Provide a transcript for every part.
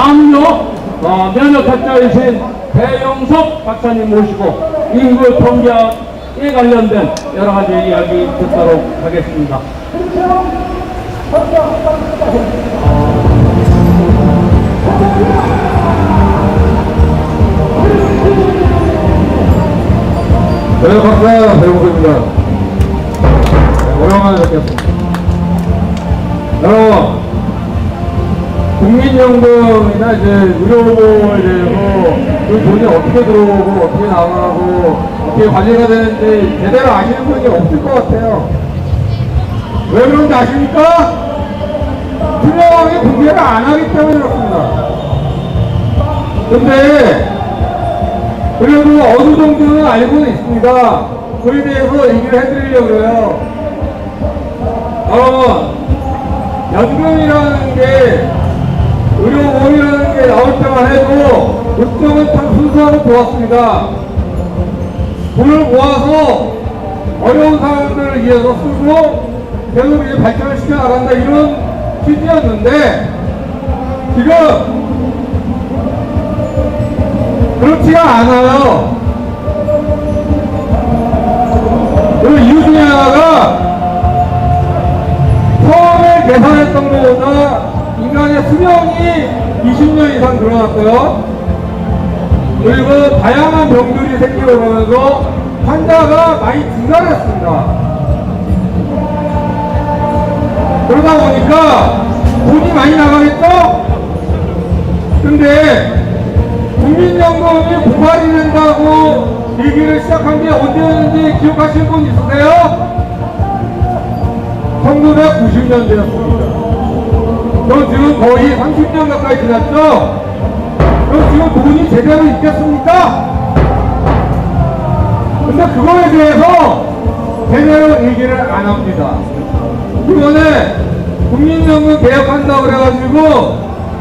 다음요 면역학자이신 배영석 박사님 모시고 인구 통계에 관련된 여러 가지 이야기 듣도록 하겠습니다. 네, 박사 배영석입니다. 오랜만에 뵙겠습니다. 여러분, 국민연금이나 이제 의료보험에 대해서 그 돈이 어떻게 들어오고 어떻게 나가고 어떻게 관리가 되는지 제대로 아시는 분이 없을 것 같아요. 왜 그런지 아십니까? 투명하게 공개를 안 하기 때문에 그렇습니다. 근데 그래도 어느 정도는 알고는 있습니다. 그에 대해서 얘기를 해드리려고 그래요. 여러분, 연금이라는 게 의료보험이라는 게 나올 때만 해도 목적은 참 순수하고 좋았습니다. 돈을 모아서 어려운 사람들을 위해서 쓰고 계속 이제 발전을 시켜 나간다 이런 취지였는데 지금 그렇지가 않아요. 그 이유 중에 하나가 처음에 계산했던 것보다 인간의 수명이 20년 이상 늘어났고요. 그리고 다양한 병들이 생기고 그러면서 환자가 많이 증가했습니다. 그러다 보니까 돈이 많이 나가겠죠? 근데 국민연금이 고갈이 된다고 얘기를 시작한 게 언제였는지 기억하시는 분 있으세요? 1990년대였습니다. 그럼 지금 거의 30년 가까이 지났죠? 그럼 지금 돈이 제대로 있겠습니까? 근데 그거에 대해서 제대로 얘기를 안 합니다. 이번에 국민연금 개혁한다고 그래가지고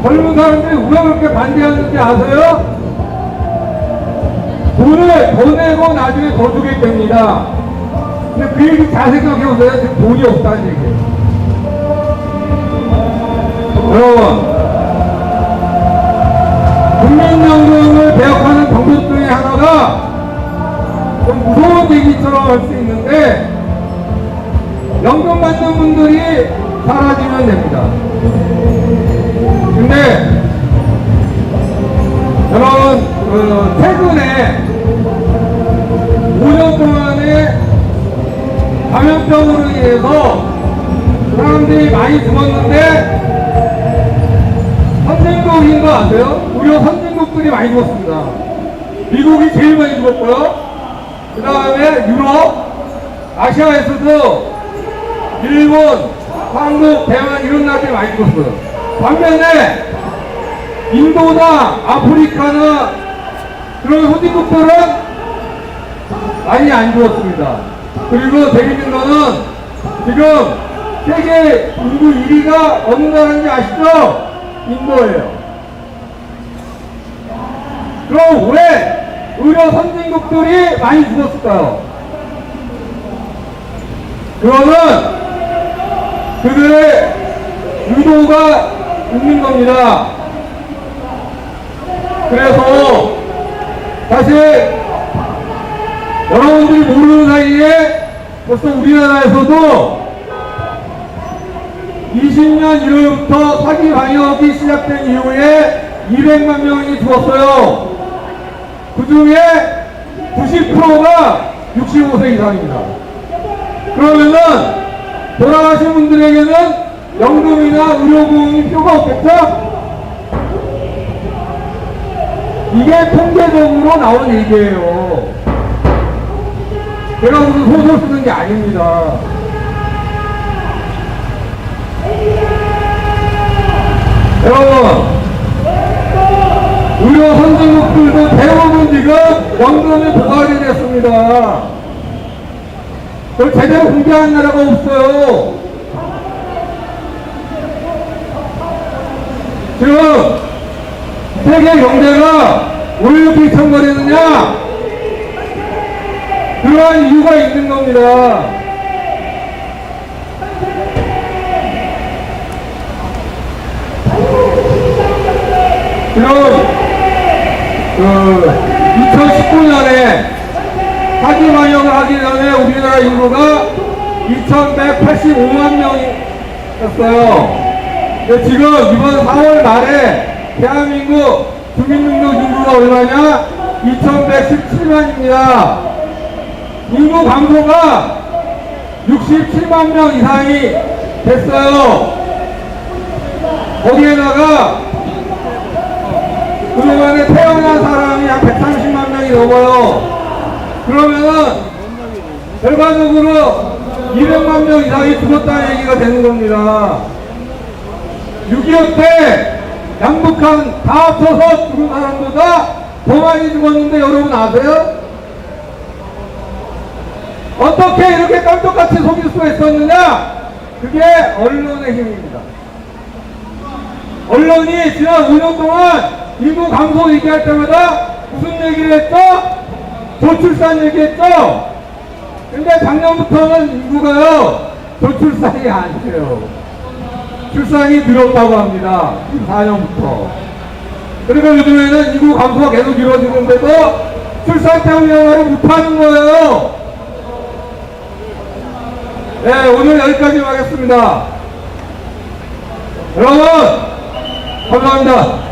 젊은 사람들이 왜 그렇게 반대하는지 아세요? 돈을 더 내고 나중에 더 주게 됩니다. 근데 그 얘기 잘 생각해보세요. 지금 돈이 없다는 얘기예요. 여러분, 국민연금을 개혁하는 방법 중에 하나가 좀 무서운 얘기처럼 할 수 있는데 연금 받는 분들이 사라지면 됩니다. 근데 여러분, 최근에 5년 동안에 감염병으로 인해서 사람들이 많이 죽었는데 선진국인 거 아세요? 무려 선진국들이 많이 죽었습니다. 미국이 제일 많이 죽었고요. 그 다음에 유럽, 아시아에서도 일본, 한국, 대만 이런 나라들이 많이 죽었어요. 반면에 인도나 아프리카나 그런 선진국들은 많이 안 죽었습니다. 그리고 재밌는 거는 지금 세계 인구 1위가 어느 나라인지 아시죠? 인도예요. 그럼 왜 의료 선진국들이 많이 죽었을까요? 그거는 그들의 의도가 있는 겁니다. 그래서 사실 여러분들이 모르는 사이에 벌써 우리나라에서도 20년 1월부터 사기 방역이 시작된 이후에 200만 명이 죽었어요. 그 중에 90%가 65세 이상입니다. 그러면은 돌아가신 분들에게는 연금이나 의료보험이 필요가 없겠죠? 이게 통계적으로 나온 얘기예요. 제가 무슨 소설 쓰는 게 아닙니다. 여러분, 의료 선진국들도 대부분 지금 연금이 고갈이 됐습니다. 그걸 제대로 공개하는 나라가 없어요. 지금 세계 경제가 왜 이렇게 휘청거리느냐? 그러한 이유가 있는 겁니다. 지금 2019년에 사기 방역을 하기 전에 우리나라 인구가 2185만 명이었어요. 근데 지금 이번 4월 말에 대한민국 주민등록 인구가 얼마냐? 2117만입니다. 인구 감소가 67만 명 이상이 됐어요. 거기에다가 그동안에 태어난 사람이 한 130만 명이 넘어요. 그러면은 결과적으로 200만 명 이상이 죽었다는 얘기가 되는 겁니다. 6.25 때 양북한 다 합쳐서 죽은 사람보다 더 많이 죽었는데 여러분 아세요? 어떻게 이렇게 깜짝같이 속일 수가 있었느냐? 그게 언론의 힘입니다. 언론이 지난 5년 동안 인구 감소 얘기할 때마다 무슨 얘기를 했죠? 저출산 얘기했죠? 근데 작년부터는 인구가요, 저출산이 아니에요. 출산이 늘었다고 합니다. 14년부터. 그러니까 요즘에는 인구 감소가 계속 이루어지는데도 출산 태우려고 못하는 거예요. 네, 오늘 여기까지 하겠습니다. 여러분, 감사합니다.